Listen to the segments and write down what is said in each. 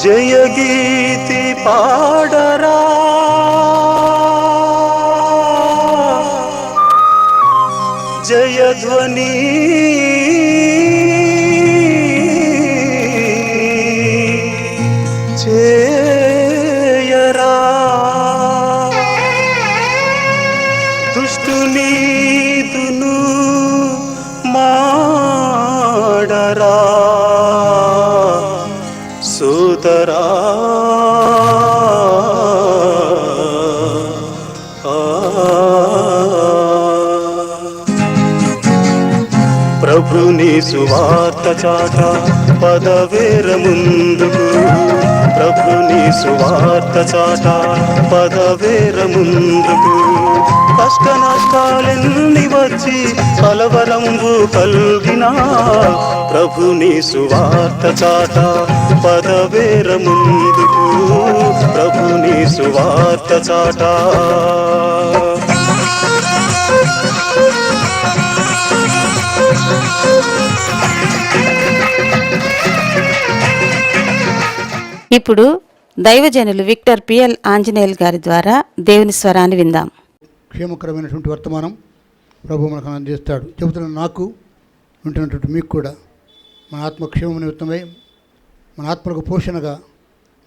జయగీతి పాడరా జయధ్వని చేయరా దుష్టుని దును మాడరా సోదరా ప్రభుని సువార్త చాట పదవేర ముందుకు ప్రభుని సువార్త చాట పదవేర ముందుకు కష్ట నష్టాలెన్ని వచ్చి కలవరంబు కల్గినా ప్రభుని సువార్త చాట పదవేర ముందుకు ప్రభుని సువార్త చాట ఇప్పుడు దైవజనులు విక్టర్ పిఎల్ ఆంజనేయులు గారి ద్వారా దేవుని స్వరాన్ని విందాం. క్షేమకరమైనటువంటి వర్తమానం ప్రభు మనకు అందిస్తాడు. చెబుతున్న నాకు వింటున్నటువంటి మీకు కూడా మన ఆత్మక్షేమ నిమిత్తమై మన ఆత్మలకు పోషణగా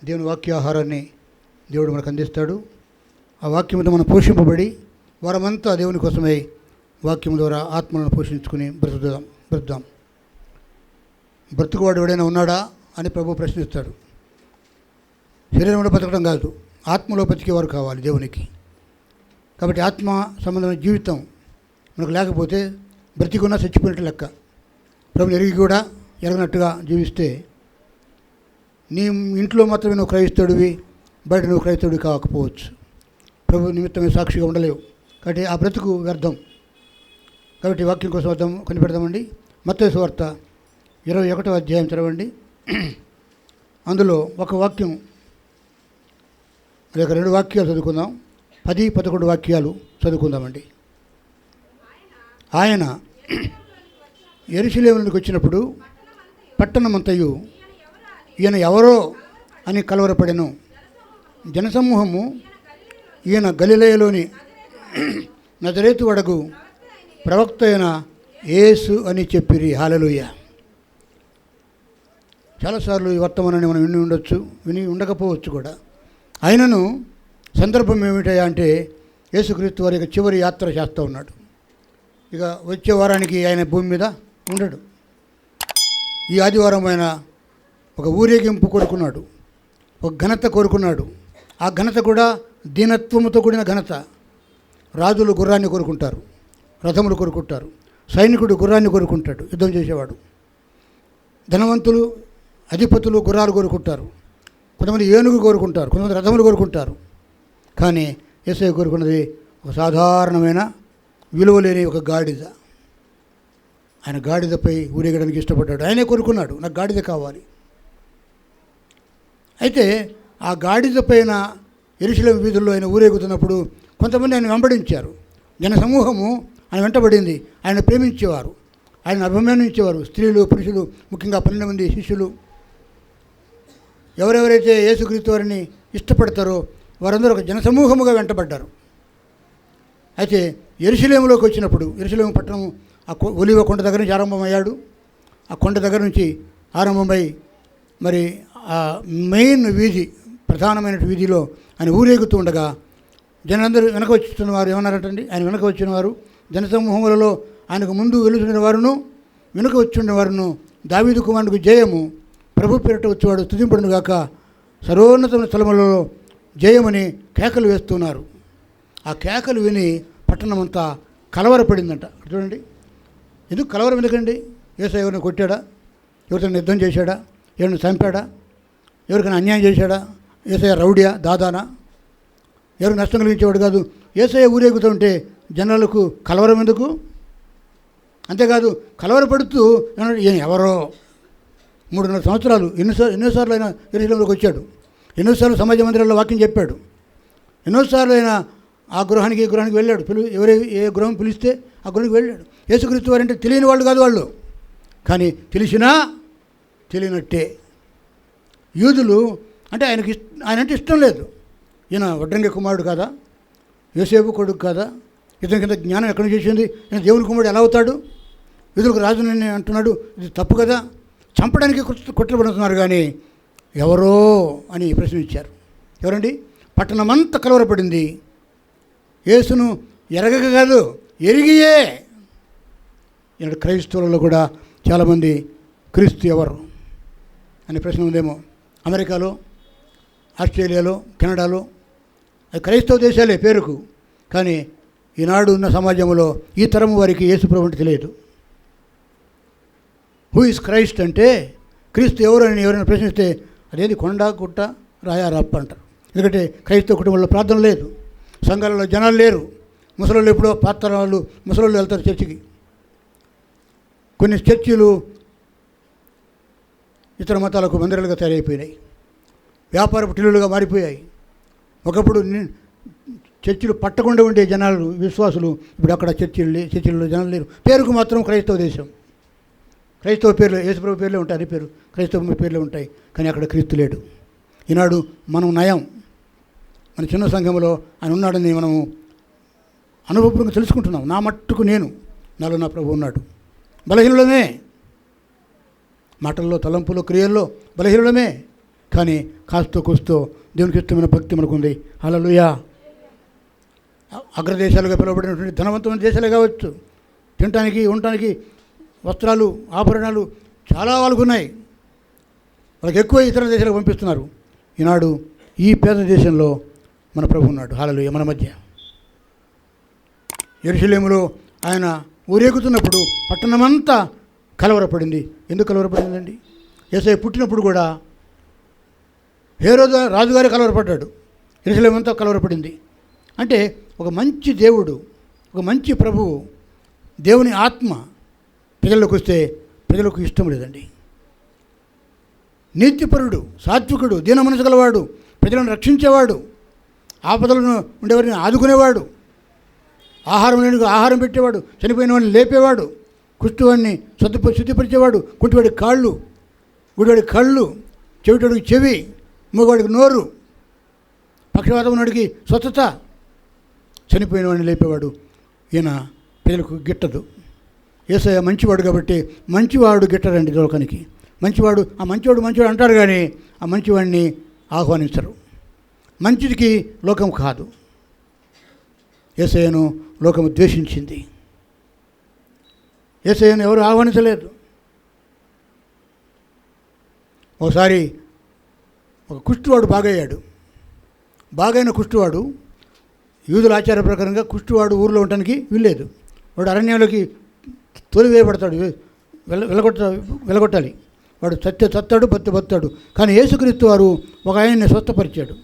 దేవుని వాక్యాహారాన్ని దేవుడు మనకు అందిస్తాడు. ఆ వాక్యంతో మనం పోషింపబడి వారమంతా దేవుని కోసమై వాక్యం ద్వారా ఆత్మలను పోషించుకుని బ్రతుకుదాం. బ్రతుకువాడు ఎవడైనా ఉన్నాడా అని ప్రభు ప్రశ్నిస్తాడు. శరీరంలో బతకడం కాదు, ఆత్మలో బతికేవారు కావాలి దేవునికి. కాబట్టి ఆత్మ సంబంధమైన జీవితం మనకు లేకపోతే బ్రతికున్నా చచ్చిపోయినట్టు లెక్క. ప్రభుని ఎరిగి కూడా ఎరగనట్టుగా జీవిస్తే నీ ఇంట్లో మాత్రమే నువ్వు క్రైస్తవుడివి, బయట నువ్వు క్రైస్తవుడివి కాకపోవచ్చు. ప్రభు నిమిత్తమే సాక్షిగా ఉండలేవు. కాబట్టి ఆ బ్రతుకు వ్యర్థం. కాబట్టి వాక్యం కోసం అర్థం కనిపెడదామండి. మత్తయి సువార్త 21వ అధ్యాయం చదవండి. అందులో ఒక వాక్యం లేక 2 వాక్యాలు చదువుకుందాం. 10-11 వాక్యాలు చదువుకుందామండి. ఆయన యెరూషలేములోకి వచ్చినప్పుడు పట్టణమంతయు ఈయన ఎవరో అని కలవరపడెను. జనసమూహము ఈయన గలిలయలోని నజరేతు వడగు ప్రవక్త అయిన యేసు అని చెప్పిరి. హల్లెలూయా. చాలాసార్లు ఈ వర్తమానాన్ని మనం విని ఉండకపోవచ్చు కూడా. ఆయనను సందర్భం ఏమిటయా అంటే యేసుక్రీస్తు వారి యొక్క చివరి యాత్ర చేస్తూ ఉన్నాడు. ఇక వచ్చే వారానికి ఆయన భూమి మీద ఉండడు. ఈ ఆదివారం ఆయన ఒక ఊరేగింపు కోరుకున్నాడు, ఒక ఘనత కోరుకున్నాడు. ఆ ఘనత కూడా దీనత్వముతో కూడిన ఘనత. రాజులు గుర్రాన్ని కోరుకుంటారు, రథములు కోరుకుంటారు. సైనికుడు గుర్రాన్ని కోరుకుంటాడు, యుద్ధం చేసేవాడు. ధనవంతులు అధిపతులు గుర్రాలు కోరుకుంటారు, కొంతమంది ఏనుగు కోరుకుంటారు, కొంతమంది రథములు కోరుకుంటారు. కానీ యేసయ్య కోరుకున్నది ఒక సాధారణమైన విలువలేని ఒక గాడిద. ఆయన గాడిదపై ఊరేగడానికి ఇష్టపడ్డాడు. ఆయనే కోరుకున్నాడు, నాకు గాడిద కావాలి. అయితే ఆ గాడిద పైన యెరూషలేము వీధుల్లో ఆయన ఊరేగుతున్నప్పుడు కొంతమంది ఆయన వెంబడించారు. జనసమూహము ఆయన వెంటబడింది. ఆయన ప్రేమించేవారు, ఆయన అభిమానించేవారు. స్త్రీలు, పురుషులు, ముఖ్యంగా 12 మంది శిష్యులు. ఎవరెవరైతే యేసుక్రీస్తు వారిని ఇష్టపడతారో వారందరూ ఒక జనసమూహముగా వెంటబడ్డారు. అయితే యెరూషలేములోకి వచ్చినప్పుడు, యెరూషలేము పట్టణం ఆ ఒలివ కొండ దగ్గర నుంచి ఆరంభమయ్యాడు. ఆ కొండ దగ్గర నుంచి ఆరంభమై మరి ఆ మెయిన్ వీధి, ప్రధానమైన వీధిలో ఆయన ఊరేగుతూ ఉండగా జనందరూ వెనక వచ్చిన వారు ఏమన్నారంటండి, ఆయన వెనక వచ్చిన వారు జనసమూహములలో ఆయనకు ముందు వెలుచున్న వారును వెనుక వచ్చిన వారును దావీదు కుమారునికి జయము, ప్రభు పేరిట వచ్చేవాడు స్తుతింపడును గాక, సర్వోన్నతమైన స్థలములలో జయమని కేకలు వేస్తున్నారు. ఆ కేకలు విని పట్టణమంతా కలవరపడిందంట. చూడండి, ఎందుకు కలవరం ఎందుకండి? యేసయ్య ఎవరిని కొట్టాడా? ఎవరికైనా యుద్ధం చేశాడా? ఎవరిని చంపాడా? ఎవరికైనా అన్యాయం చేశాడా? యేసయ్య రౌడియా, దాదానా? ఎవరికి నష్టం కలిగించేవాడు కాదు. యేసయ్య ఊరేగుతుంటే జనాలకు కలవరం ఎందుకు? అంతేకాదు, కలవరపడుతూ ఈయన ఎవరో 3.5 సంవత్సరాలు ఎన్నోసార్లు ఆయన యెరూషలేములోకి వచ్చాడు. ఎన్నోసార్లు సమాజ మందిరాల్లో వాక్యం చెప్పాడు. ఎన్నోసార్లు ఆయన ఆ గృహానికి ఈ గృహానికి వెళ్ళాడు. ఏ గృహం పిలిస్తే ఆ గృహానికి వెళ్ళాడు. యేసుక్రీస్తు వారంటే తెలియని వాళ్ళు కాదు వాళ్ళు, కానీ తెలిసినా తెలియనట్టే. యూదులు అంటే ఆయన అంటే ఇష్టం లేదు. ఈయన వడ్రంగి కుమారుడు కాదా, యోసేపు కొడుకు కాదా, ఇతని కింద జ్ఞానం ఎక్కడి నుంచి చేసింది, ఈయన దేవుని కుమారుడు ఎలా అవుతాడు, యూదులకు రాజునని అంటున్నాడు, ఇది తప్పు కదా, చంపడానికి కుట్రపడుతున్నారు. కానీ ఎవరో అని ప్రశ్నించారు. ఎవరండి? పట్టణమంతా కలవరపడింది. యేసును ఎరగక కాదు, ఎరిగియే. ఈనాడు క్రైస్తవులలో కూడా చాలామంది క్రీస్తు ఎవరు అనే ప్రశ్న ఉందేమో. అమెరికాలో, ఆస్ట్రేలియాలో, కెనడాలో అది క్రైస్తవ దేశాలే పేరుకు, కానీ ఈనాడు ఉన్న సమాజంలో ఈ తరం వారికి యేసుప్రభు అంటే తెలియదు. హూ ఇస్ క్రైస్ట్ అంటే, క్రీస్తు ఎవరు అని ఎవరైనా ప్రశ్నిస్తే అదేది కొండ గుట్ట రాయా రప్ప అంటారు. ఎందుకంటే క్రైస్తవ కుటుంబంలో ప్రార్థన లేదు, సంఘాలలో జనాలు లేరు, ముసలోళ్ళు ఎప్పుడో పాత్ర వాళ్ళు ముసలోళ్ళు వెళ్తారు చర్చికి. కొన్ని చర్చిలు ఇతర మతాలకు మందిరాలుగా తయారైపోయినాయి, వ్యాపారపు టిల్లులుగా మారిపోయాయి. ఒకప్పుడు చర్చిలు పట్టకుండా ఉండే జనాలు విశ్వాసులు ఇప్పుడు అక్కడ చర్చిల్లో జనాలు లేరు. పేరుకు మాత్రం క్రైస్తవ దేశం, క్రైస్తవ పేర్లు, యేసుప్రభు పేర్లే ఉంటాయి, అన్ని పేరు క్రైస్తవ పేర్లే ఉంటాయి, కానీ అక్కడ క్రీస్తు లేడు. ఈనాడు మనం నయం, మన చిన్న సంఘంలో ఆయన ఉన్నాడని మనము అనుభవంగా తెలుసుకుంటున్నాం. నా మట్టుకు నేను, నాలో నా ప్రభు ఉన్నాడు. బలహీనులమే, మాటల్లో, తలంపులో, క్రియల్లో బలహీనులమే, కానీ కాస్తో కూస్తో దేవునికి ఇష్టమైన భక్తి మనకు ఉంది. హల్లెలూయా. అగ్రదేశాలుగా పిలువబడినటువంటి ధనవంతమైన దేశాలే కావచ్చు, తినటానికి ఉండటానికి వస్త్రాలు, ఆభరణాలు చాలా వాళ్ళకు ఉన్నాయి, వాళ్ళకి ఎక్కువ ఇతర దేశాలకు పంపిస్తున్నారు. ఈనాడు ఈ పేద దేశంలో మన ప్రభు ఉన్నాడు. హల్లెలూయా. మన మధ్య యెరూషలేములో ఆయన ఊరేగుతున్నప్పుడు పట్టణమంతా కలవరపడింది. ఎందుకు కలవరపడిందండి? యేసయ్య పుట్టినప్పుడు కూడా హేరోదు రాజుగారే కలవరపడ్డాడు, యెరూషలేము అంతా కలవరపడింది. అంటే ఒక మంచి దేవుడు, ఒక మంచి ప్రభువు, దేవుని ఆత్మ ప్రజల్లోకి వస్తే ప్రజలకు ఇష్టం లేదండి. నీతిపరుడు, సాత్వికుడు, దీన మనసు గలవాడు, ప్రజలను రక్షించేవాడు, ఆపదలను ఉండేవారిని ఆదుకునేవాడు, ఆహారం లేని ఆహారం పెట్టేవాడు, చనిపోయిన వాడిని లేపేవాడు, కుష్టివాడిని శుద్ధిపరిచేవాడు, కుంటివాడి కాళ్ళు, గుడివాడి కళ్ళు, చెవిటోడికి చెవి, మూగవాడికి నోరు, పక్షవాతం ఉన్నవాడికి స్వచ్ఛత, చనిపోయిన వాడిని లేపేవాడు. ఈయన ప్రజలకు గిట్టదు. యేసయ్య మంచివాడు కాబట్టి మంచివాడు గిట్టరండి లోకానికి. మంచివాడు మంచివాడు అంటారు, కానీ ఆ మంచివాడిని ఆహ్వానించరు. మంచిదికి లోకం కాదు. యేసయ్యను లోకము ద్వేషించింది, యేసయ్యను ఎవరు ఆహ్వానించలేదు. ఒకసారి ఒక కుష్టివాడు బాగయ్యాడు. బాగైన కుష్టివాడు యూదుల ఆచార ప్రకారంగా కుష్టివాడు ఊరిలో ఉండటానికి వీల్లేదు. వాడు అరణ్యంలోకి తోలివేయబడతాడు, వెళ్ళగొట్టాలి. వాడు చత్తాడు, బతాడు. కానీ యేసుక్రీస్తు వారు ఒక ఆయన్ని స్వస్థపరిచాడు.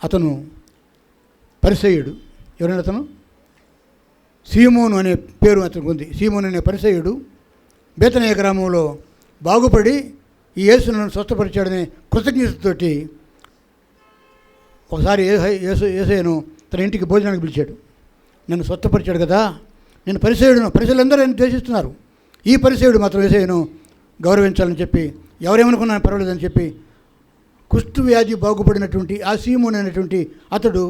అతను పరిసయ్యుడు. ఎవరైనా అతను సీమోను అనే పేరు అతనికి ఉంది. సీమోను అనే పరిసయ్యుడు బేతనీయ గ్రామంలో బాగుపడి ఈ యేసును స్వస్థపరిచాడనే కృతజ్ఞతతోటి ఒకసారి యేసయ్యను తన ఇంటికి భోజనానికి పిలిచాడు. నన్ను స్వస్థపరిచాడు కదా, నేను పరిసయ్యుడును, పరిసయ్యులందరూ ఆయన ద్వేషిస్తున్నారు, ఈ పరిసయ్యుడు మాత్రం యేసయ్యను గౌరవించాలని చెప్పి, ఎవరేమనుకున్నా పర్వాలేదని చెప్పి, కుష్టు వ్యాధి బాగుపడినటువంటి ఆ సీమోను అనేటువంటి అతడు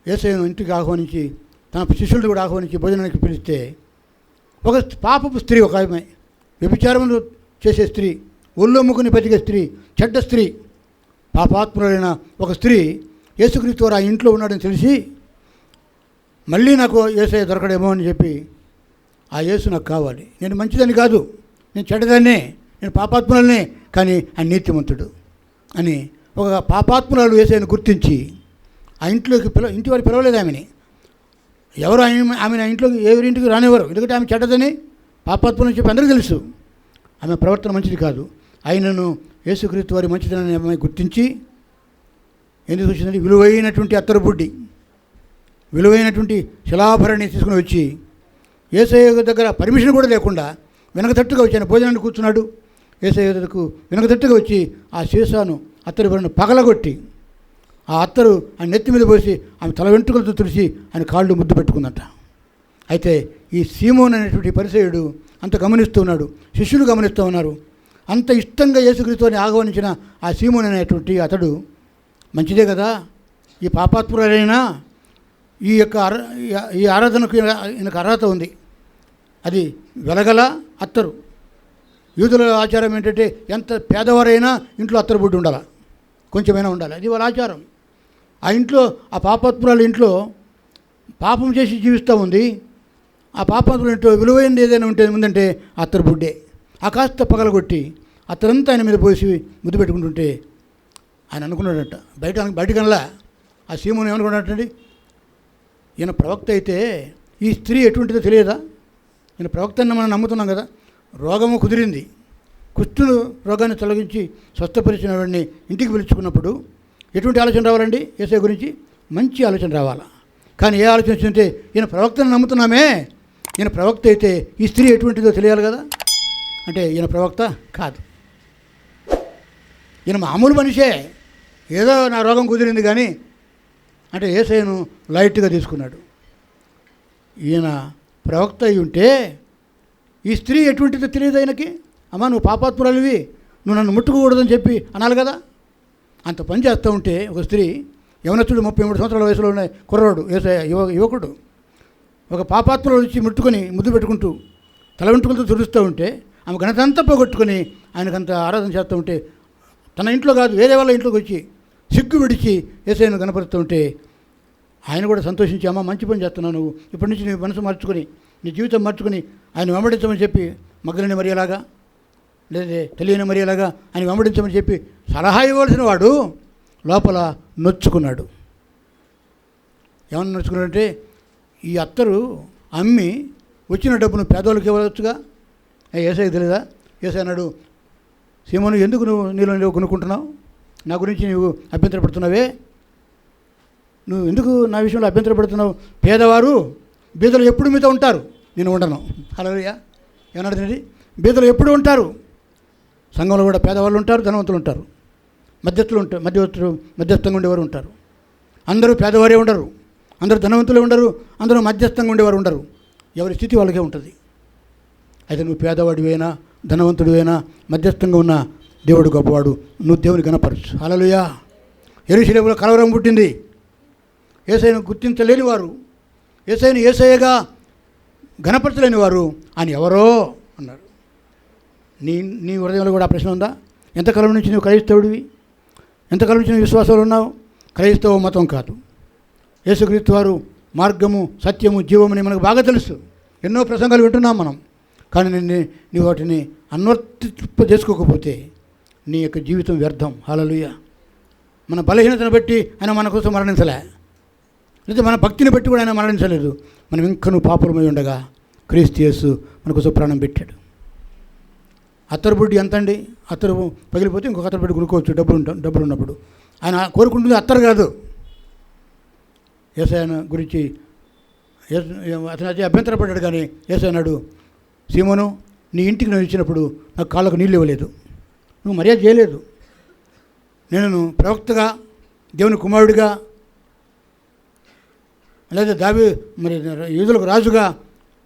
యేసయ్యను ఇంటికి ఆహ్వానించి తన శిష్యులను కూడా ఆహ్వానించి భోజనానికి పిలిస్తే, ఒక పాపపు స్త్రీ, ఒక ఆమె వ్యభిచారములు చేసే స్త్రీ, ఒళ్ళొమ్ముకుని బతికే స్త్రీ, చెడ్డ స్త్రీ, పాపాత్ములైన ఒక స్త్రీ యేసుక్రీస్తు వారు ఆ ఇంట్లో ఉన్నాడని తెలిసి, మళ్ళీ నాకు యేసయ్య దొరకడేమో అని చెప్పి, ఆ యేసు నాకు కావాలి, నేను మంచిదని కాదు, నేను చెడ్డదాన్నే, నేను పాపాత్ములనే, కానీ ఆయన నీతిమంతుడు అని ఒక పాపాత్మురాలు యేసయ్యను గుర్తించి ఆ ఇంట్లోకి ఇంటి వారు పిలవలేదు ఆమెని. ఎవరు ఆమె ఇంట్లోకి ఎవరింటికి రానివ్వరు, ఎందుకంటే ఆమె చెడ్డదని, పాపాత్ములని చెప్పి అందరికీ తెలుసు. ఆమె ప్రవర్తన మంచిది కాదు. ఆయనను యేసుక్రీస్తు వారి మంచిదని ఆమె గుర్తించి, ఎందుకు వచ్చిందంటే విలువైనటువంటి అత్తరు బుడ్డి, విలువైనటువంటి శిలాభరణి తీసుకుని వచ్చి యేసయ్య దగ్గర పర్మిషన్ కూడా లేకుండా వెనకతట్టుగా వచ్చి ఆయన భోజనాన్ని కూర్చున్నాడు. యేసయ్య దగ్గరకు వెనకతట్టుగా వచ్చి ఆ సీసాను అత్తరు భరణి పగలగొట్టి ఆ అత్తరు ఆయన నెత్తి మీద పోసి ఆమె తల వెంట్రుకలతో తుడిచి ఆయన కాళ్ళు ముద్దు పెట్టుకుందంట. అయితే ఈ సీమోన్ అనేటువంటి పరిసయ్యుడు అంత గమనిస్తూ ఉన్నాడు, శిష్యులు గమనిస్తూ ఉన్నారు. అంత ఇష్టంగా యేసుక్రీస్తుని ఆహ్వానించిన ఆ సీమోను అనేటువంటి అతడు మంచిదే కదా, ఈ పాపాత్మురైనా ఈ ఆరాధనకు ఈయనకు అర్హత ఉంది. అది వెలగల అత్తరు. యూదుల ఆచారం ఏంటంటే ఎంత పేదవారైనా ఇంట్లో అత్తరు బుడ్డి ఉండాలి, కొంచెమైనా ఉండాలి. అది వాళ్ళ ఆచారం. ఆ ఇంట్లో ఆ పాపాత్మురాలు ఇంట్లో పాపం చేసి జీవిస్తూ ఉంది. ఆ పాపాత్ముల ఇంట్లో విలువైనది ఏదైనా ఉందంటే అత్తరు బుడ్డే. ఆ కాస్త పగలగొట్టి అత్తరంతా ఆయన మీద పోసి ముద్దు పెట్టుకుంటుంటే ఆయన అనుకున్నాడట, బయటకనలా ఆ సీమోను ఏమనుకున్నాడంటే, ఈయన ప్రవక్త అయితే ఈ స్త్రీ ఎటువంటిదో తెలియదా? ఈయన ప్రవక్త అని మనం నమ్ముతున్నాం కదా. రోగము కుదిరింది, కుష్ఠులు రోగాన్ని తొలగించి స్వస్థపరిచిన వాడిని ఇంటికి పిలుచుకున్నప్పుడు ఎటువంటి ఆలోచన రావాలండి? యేసయ్య గురించి మంచి ఆలోచన రావాలా. కానీ ఏ ఆలోచన వచ్చిందంటే, ఈయన ప్రవక్తను నమ్ముతున్నామే, ఈయన ప్రవక్త అయితే ఈ స్త్రీ ఎటువంటిదో తెలియాలి కదా. అంటే ఈయన ప్రవక్త కాదు, ఈయన మామూలు మనిషే. ఏదో నా రోగం కుదిరింది కానీ అంటే యేసయ్యను లైట్గా తీసుకున్నాడు. ఈయన ప్రవక్త అయి ఉంటే ఈ స్త్రీ ఎటువంటిదో తెలియదు ఆయనకి. అమ్మా నువ్వు పాపాత్మురాలివి, నువ్వు నన్ను ముట్టుకోకూడదని చెప్పి అనాలి కదా. అంత పని చేస్తూ ఉంటే ఒక స్త్రీ, యవనస్తుడు 33 సంవత్సరాల వయసులో ఉన్న కుర్రాడు, యువకుడు ఒక పాపాత్మురాలు వచ్చి ముట్టుకొని ముద్దు పెట్టుకుంటూ తల వెంట్రుకలతో తుడుస్తూ ఉంటే ఆమె ఘనతంతా పోగొట్టుకొని ఆయనకంత ఆరాధన చేస్తూ ఉంటే, తన ఇంట్లో కాదు వేరే వాళ్ళ ఇంట్లోకి వచ్చి సిగ్గు విడిచి యేసయ్యను కనపరుస్తూ ఉంటే ఆయన కూడా సంతోషించి, అమ్మ మంచి పని చేస్తున్నావు, నువ్వు ఇప్పటి నుంచి నీ మనసు మార్చుకొని నీ జీవితం మార్చుకొని ఆయన వెంబడించమని చెప్పి మగ్దలేని మరియలాగా లేదా తెలియని మరియలాగా ఆయన వెంబడించమని చెప్పి సలహా ఇవ్వాల్సిన వాడు లోపల నొచ్చుకున్నాడు. ఏమన్నా నొచ్చుకున్నాడంటే, ఈ అత్తరు అమ్మి వచ్చిన డబ్బును పేదవాళ్ళకి ఇవ్వవచ్చుగా. యేసయ్యకి తెలియదా? యేసయ్య అన్నాడు, సీమోను ఎందుకు నీవు కొనుక్కుంటున్నావు? నా గురించి నువ్వు అభ్యంతరపడుతున్నావే, నువ్వు ఎందుకు నా విషయంలో అభ్యంతరపడుతున్నావు? పేదవారు బీదలు ఎప్పుడు మీతో ఉంటారు, నేను ఉండను. హల్లెలూయా. ఏమన్నాడు? బీదలు ఎప్పుడు ఉంటారు. సంఘంలో కూడా పేదవాళ్ళు ఉంటారు, ధనవంతులు ఉంటారు, మధ్యస్థంగా ఉండేవారు ఉంటారు. అందరూ పేదవారే ఉండరు, అందరూ ధనవంతులే ఉండరు, అందరూ మధ్యస్థంగా ఉండేవారు ఉండరు. ఎవరి స్థితి వాళ్ళకే ఉంటుంది. అయితే నువ్వు పేదవాడివైనా ధనవంతుడివైనా మధ్యస్థంగా ఉన్న దేవుడు గొప్పవాడు, నువ్వు దేవుని కనపరచు. హల్లెలూయా. యెరూషలేములో కలవరం పుట్టింది. యేసయ్యను గుర్తించలేని వారు, యేసయ్యను యేసయ్యగా ఘనపరచలేని వారు అని ఎవరో అన్నారు. నీ హృదయంలో కూడా ఆ ప్రశ్న ఉందా? ఎంతకాలం నుంచి నువ్వు క్రైస్తవుడివి? ఎంతకాలం నుంచి నువ్వు విశ్వాసంలో ఉన్నావు? క్రైస్తవ మతం కాదు. యేసుక్రీస్తు వారు మార్గము సత్యము జీవమని మనకు బాగా తెలుసు. ఎన్నో ప్రసంగాలు వింటున్నాం మనం. కానీ నీ వాటిని అన్వర్తింప చేసుకోకపోతే నీ యొక్క జీవితం వ్యర్థం. హల్లెలూయా. మన బలహీనతను బట్టి ఆయన మన కోసం మరణించలే, లేదా మన భక్తిని బట్టి కూడా ఆయన మరణించలేదు. మనం ఇంకనూ పాపులమై ఉండగా క్రీస్తు యేసు మన కోసం ప్రాణం పెట్టాడు. అత్తరు బుడ్డి ఎంత అండి? అత్తరు పగిలిపోతే ఇంకొక అత్తరు బుడ్డి కొనుక్కోవచ్చు డబ్బులు ఉన్నప్పుడు. ఆయన కోరుకుంటుంది అత్తరు కాదు. యేసయ్య గురించి అతను అయితే అభ్యంతరపడ్డాడు. కానీ యేసయ్య అన్నాడు, సీమోను నీ ఇంటికి నేను ఇచ్చినప్పుడు నాకు కాళ్ళకు నీళ్ళు ఇవ్వలేదు, నువ్వు మర్యాద చేయలేదు. నేను ప్రవక్తగా దేవుని కుమారుడిగా లేదా యూదులకు రాజుగా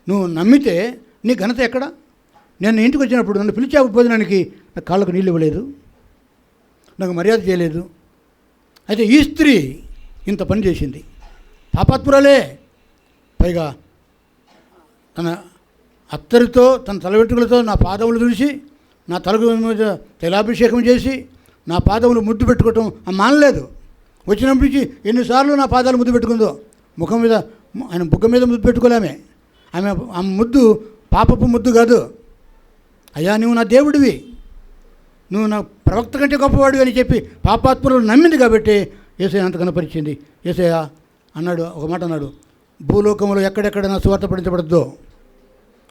నువ్వు నమ్మితే నీ ఘనత ఎక్కడ? నేను ఇంటికి వచ్చినప్పుడు నన్ను పిలిచావు భోజనానికి, నాకు కాళ్ళకు నీళ్ళు ఇవ్వలేదు, నాకు మర్యాద చేయలేదు. అయితే ఈ స్త్రీ ఇంత పని చేసింది, పాపాత్మురాలే. పైగా తన అత్తరితో తన తల వెంట్రుకలతో నా పాదములు తుడిచి నా తలకు మీద తైలాభిషేకం చేసి నా పాదములు ముద్దు పెట్టుకోవటం మానలేదు. వచ్చినప్పటి నుంచి ఎన్నిసార్లు నా పాదాలు ముద్దు పెట్టుకుందో. ముఖం మీద ఆయన బుగ్గ మీద ముద్దు పెట్టుకోలేమే. ఆమె ముద్దు పాపపు ముద్దు కాదు. అయ్యా నువ్వు నా దేవుడివి, నువ్వు నా ప్రవక్త కంటే గొప్పవాడివి అని చెప్పి పాపాత్ములు నమ్మింది కాబట్టి యేసయ్య అంత కనపరిచింది. యేసయ్య అన్నాడు, ఒక మాట అన్నాడు, భూలోకంలో ఎక్కడెక్కడ నా సువార్త పడించబడద్దో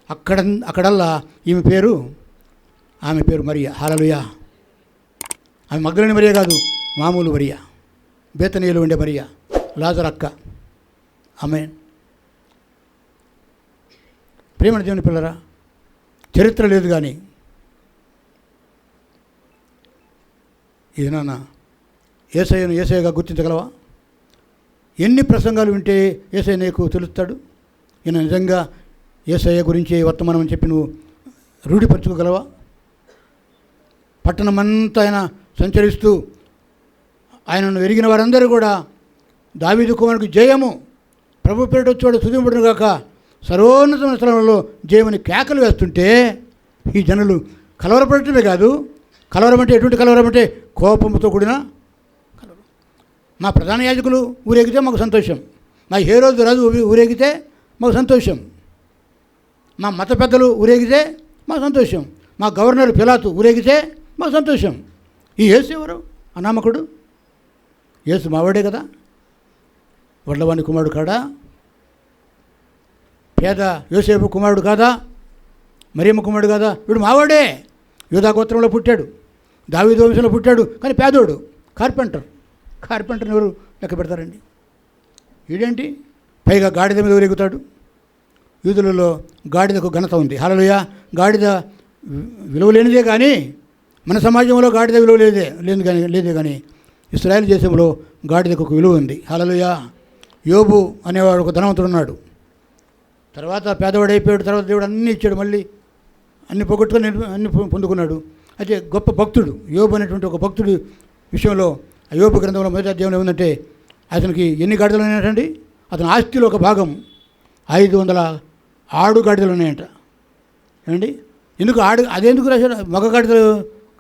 అక్కడల్లా ఆమె పేరు మరియా. హల్లెలూయా. ఆమె మగ్దలేని మరియా కాదు, మామూలు మరియా, బేతనీయులో ఉండే మరియా, లాజరు అక్క. ఆమె ప్రేమణ దేవుని పిల్లరా, చరిత్ర లేదు కానీ ఇది నాన్న యేసయ్యను యేసయ్యగా గుర్తించగలవా? ఎన్ని ప్రసంగాలు వింటే యేసయ్య నీకు తెలుస్తాడు? ఈయన నిజంగా యేసయ్య గురించి వర్తమానం అని చెప్పి నువ్వు రూఢిపరచుకోగలవా? పట్టణమంతా ఆయన సంచరిస్తూ ఆయనను ఎరిగిన వారందరూ కూడా దావీదు కుమారుడికి జయము, ప్రభు పేరిట వచ్చాడు స్తుతింపబడును గాక, సర్వోన్నతమైన స్థలంలో జయమని కేకలు వేస్తుంటే ఈ జనులు కలవరపడటమే కాదు, కలవరం అంటే ఎటువంటి కలవరం అంటే కోపంతో కూడిన కలవరం. మా ప్రధాన యాజకులు ఊరేగితే మాకు సంతోషం, మా హేరోదు రాజు ఊరేగితే మాకు సంతోషం, మా మత పెద్దలు ఊరేగితే మాకు సంతోషం, మా గవర్నర్ పిలాతు ఊరేగితే మాకు సంతోషం. ఈ యేసు ఎవరు? అనామకుడు. యేసు మావాడే కదా, వడ్లవాణి కుమారుడు కాడా, పేద యోసేపు కుమారుడు కాదా, మరియమ్మ కుమారుడు కాదా, వీడు మావాడే. యూదా గోత్రంలో పుట్టాడు, దావీదు వంశంలో పుట్టాడు, కానీ పేదోడు, కార్పెంటర్ని ఎవరు లెక్క పెడతారండి? వీడేంటి పైగా గాడిద మీద ఊరేగుతాడు. యూదులలో గాడిదకు ఘనత ఉంది. హల్లెలూయా. గాడిద విలువ లేనిదే కానీ మన సమాజంలో గాడిద విలువ లేదే కానీ ఇశ్రాయేలు దేశంలో గాడిదకు ఒక విలువ ఉంది. హల్లెలూయా. యోబు అనేవాడు ఒక ధనవంతుడు ఉన్నాడు, తర్వాత పేదవాడు అయిపోయాడు, తర్వాత దేవుడు అన్నీ ఇచ్చాడు, మళ్ళీ అన్ని పొగొట్టుకొని అన్ని పొందుకున్నాడు. అయితే గొప్ప భక్తుడు యోబు అనేటువంటి ఒక భక్తుడి విషయంలో ఆ యోబు గ్రంథంలో మొదటి అధ్యాయంలో ఏముందంటే అతనికి ఎన్ని గాడిదలు ఉన్నాయంటండి? అతని ఆస్తిలో ఒక భాగం 500 ఆడు గాడిదలు ఉన్నాయంట. ఏమండి, ఎందుకు అదెందుకు రాశాడు? మగ గాడిదలు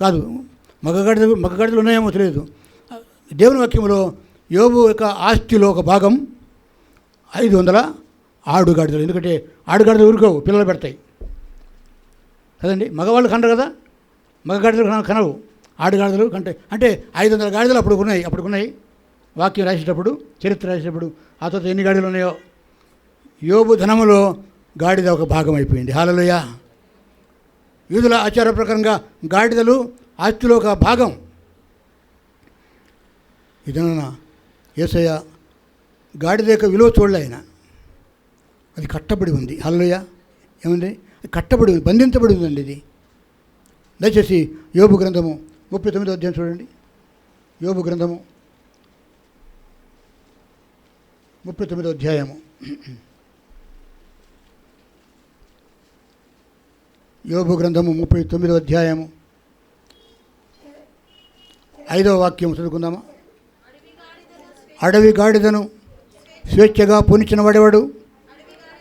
కాదు, మగ గాడిదలు ఉన్నాయేమో తెలియదు. దేవుని వాక్యంలో యోబు యొక్క ఆస్తిలో ఒక భాగం 500 ఆడు గాడిదలు. ఎందుకంటే ఆడుగాడిదలు ఊరుకోవు, పిల్లలు పెడతాయి కదండి. మగవాళ్ళు కనరు కదా, మగ గాడిదలు కనవు, ఆడుగాడిదలు కంటే. అంటే 500 గాడిదలు అప్పుడుకున్నాయి. వాక్యం రాసేటప్పుడు, చరిత్ర రాసేటప్పుడు ఆ తర్వాత ఎన్ని గాడిదలు ఉన్నాయో. యోబు ధనములో గాడిద ఒక భాగం అయిపోయింది. హల్లెలూయా. యూదుల ఆచార ప్రకారంగా గాడిదలు ఆస్తిలో ఒక భాగం. ఇదన్నా యేసయ్య గాడిద యొక్క విలువ చూడలే ఆయన, అది కట్టబడి ఉంది. హల్లెలూయా. ఏముంది? కట్టబడి ఉంది, బంధించబడి ఉందండి ఇది. దయచేసి యోబు గ్రంథము 39వ అధ్యాయం చూడండి. యోబు గ్రంథము 39వ అధ్యాయము. యోబు గ్రంథము 39వ అధ్యాయము 5వ వాక్యం చదువుకుందామా? అడవి గాడిదను స్వేచ్ఛగా పూనించిన వాడేవాడు,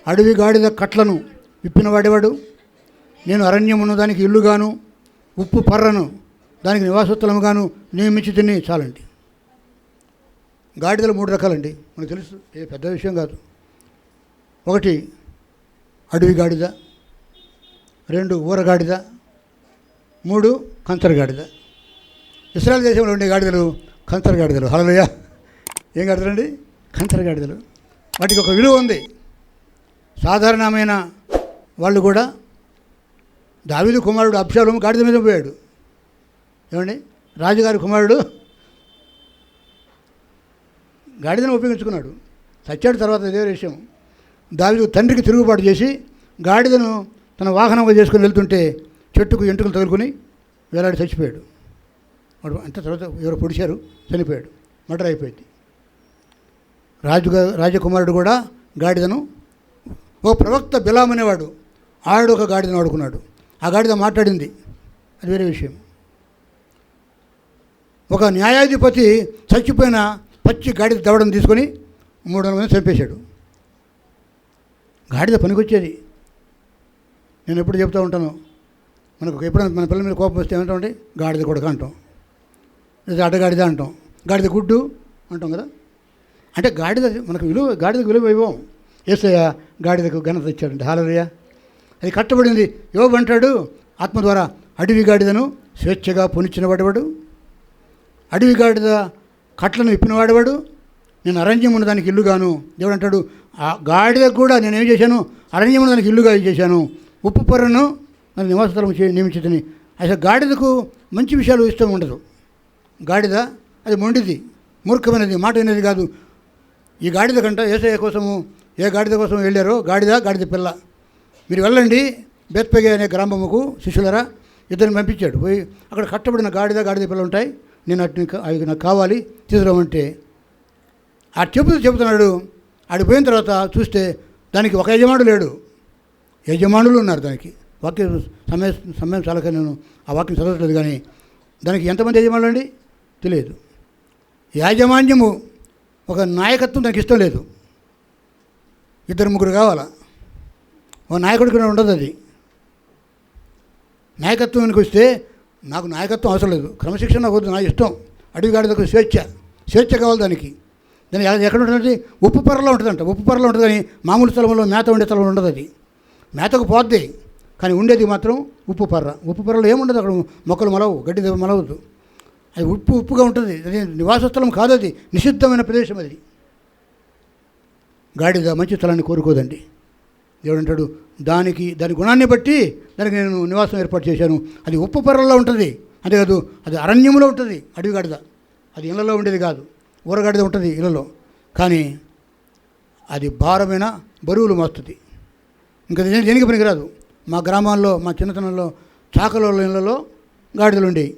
అడవి గాడిద కట్లను విప్పిన వాడేవాడు. నేను అరణ్యమును దానికి ఇల్లుగాను, ఉప్పు పర్రను దానికి నివాసస్థలముగాను నియమించి తిని. చాలండి. గాడిదలు 3 రకాలండి, మనకు తెలుసు, ఏ పెద్ద విషయం కాదు. 1 అడవి గాడిద, 2 ఊరగాడిద, 3 కంచర గాడిద. ఇశ్రాయేలు దేశంలో ఉండే గాడిదలు కంచర గాడిదలు. హల్లెలూయా. ఏం గాడిదలండి? కంచర గాడిదలు. వాటికి ఒక విలువ ఉంది. సాధారణమైన వాళ్ళు కూడా, దావీదు కుమారుడు అబ్షాలోము గాడిద మీద పోయాడు. ఏమండి, రాజుగారి కుమారుడు గాడిదను ఉపయోగించుకున్నాడు, చచ్చాడు తర్వాత ఇదే విషయం. దావీదు తండ్రికి తిరుగుబాటు చేసి గాడిదను తన వాహనంగా చేసుకుని వెళ్తుంటే చెట్టుకు ఎంటుకలు తగులుకొని వేలాడి చచ్చిపోయాడు. వాడు అంత తర్వాత ఎవరు పొడిచారు, చనిపోయాడు, మర్డర్ అయిపోయింది. రాజకుమారుడు కూడా గాడిదను, ఓ ప్రవక్త బిలాం అనేవాడు, ఆడు ఒక గాడిదను వాడుకున్నాడు. ఆ గాడిద మాట్లాడింది, అది వేరే విషయం. ఒక న్యాయాధిపతి చచ్చిపోయిన పచ్చి గాడిద దవడం తీసుకొని 300 మంది చంపేశాడు. గాడిద పనికొచ్చేది. నేను ఎప్పుడు చెప్తూ ఉంటాను, మనకు ఎప్పుడైనా మన పిల్లల మీద కోపం వస్తే ఏమంటామంటే గాడిద కొడుకు అంటాం, లేదా అడ్డగాడిద అంటాం, గాడిద గుడ్డు అంటాం కదా. అంటే మనకు గాడిదకు విలువ ఇవ్వం. యేసయ్య గాడిదకు ఘనత ఇచ్చాడండి. హల్లెలూయా. అది కట్టబడింది. యోబు అంటాడు ఆత్మ ద్వారా, అడవి గాడిదను స్వేచ్ఛగా పొనిచ్చిన వాడేవాడు, అడవి గాడిద కట్లను విప్పిన వాడేవాడు, నేను అరణ్యమున్న దానికి ఇల్లుగాను. దేవుడు అంటాడు, ఆ గాడిదకు కూడా నేనేం చేశాను? అరణ్యమున్న దానికి ఇల్లుగా చేశాను, ఉప్పు పొర్రను దాని నివాసస్థలం నియమించుతని. అసలు గాడిదకు మంచి విషయాలు ఇష్టం ఉండదు. గాడిద అది మొండిది, మూర్ఖమైనది, మాట అనేది కాదు. ఈ గాడిద కంట యేసయ్య కోసము ఏ గాడిద కోసం వెళ్ళారో, గాడిద పిల్ల, మీరు వెళ్ళండి బెత్పగే అనే గ్రామముకు శిష్యులరా, ఇద్దరిని పంపించాడు. పోయి అక్కడ కట్టబడిన గాడిద పిల్లలు ఉంటాయి, నేను అవి నాకు కావాలి తీసుకురామంటే ఆ చెబుతున్నాడు. ఆడికి పోయిన తర్వాత చూస్తే దానికి ఒక యజమానుడు లేడు, యజమానులు ఉన్నారు దానికి. వాక్యం సమయం చాలక నేను ఆ వాక్యం చదవట్లేదు, కానీ దానికి ఎంతమంది యజమానులు అండి తెలియదు. యాజమాన్యము ఒక నాయకత్వం దానికి ఇష్టం లేదు. 2-3 కావాలా. ఓ నాయకుడికి ఉండదు. అది నాయకత్వానికి వస్తే నాకు నాయకత్వం అవసరం లేదు, క్రమశిక్షణ నాకు వద్దు, నా ఇష్టం. అడవి గాడిదకు స్వేచ్ఛ కావాలి. దానికి ఎక్కడ ఉంటుంది? ఉప్పు పొరలో ఉంటుందంట. ఉప్పు పొరలో ఉంటుంది కానీ మామూలు స్థలంలో మేత ఉండే స్థలంలో ఉండదు. అది మేతకు పోద్ది కానీ ఉండేది మాత్రం ఉప్పు పొర. ఉప్పు పొరలో ఏముండదు, అక్కడ మొక్కలు మలవు, గడ్డి మలవద్దు. అది ఉప్పుగా ఉంటుంది. అది నివాస స్థలం కాదు, అది నిషిద్ధమైన ప్రదేశం. అది గాడిద మంచి స్థలాన్ని కోరుకోదండి. దేవుడు అంటాడు, దాని గుణాన్ని బట్టి దానికి నేను నివాసం ఏర్పాటు చేశాను. అది ఉప్పు పొరల్లో ఉంటుంది, అంతేకాదు అది అరణ్యంలో ఉంటుంది. అడవి గాడిద అది ఇళ్లలో ఉండేది కాదు, ఊరగాడిద ఉంటుంది ఇళ్లలో. కానీ అది భారమైన బరువులు మోస్తుంది. ఇంకా దేనికి పనికిరాదు. మా గ్రామాల్లో మా చిన్నతనంలో చాకల ఇళ్లలో గాడిదలు ఉండేవి.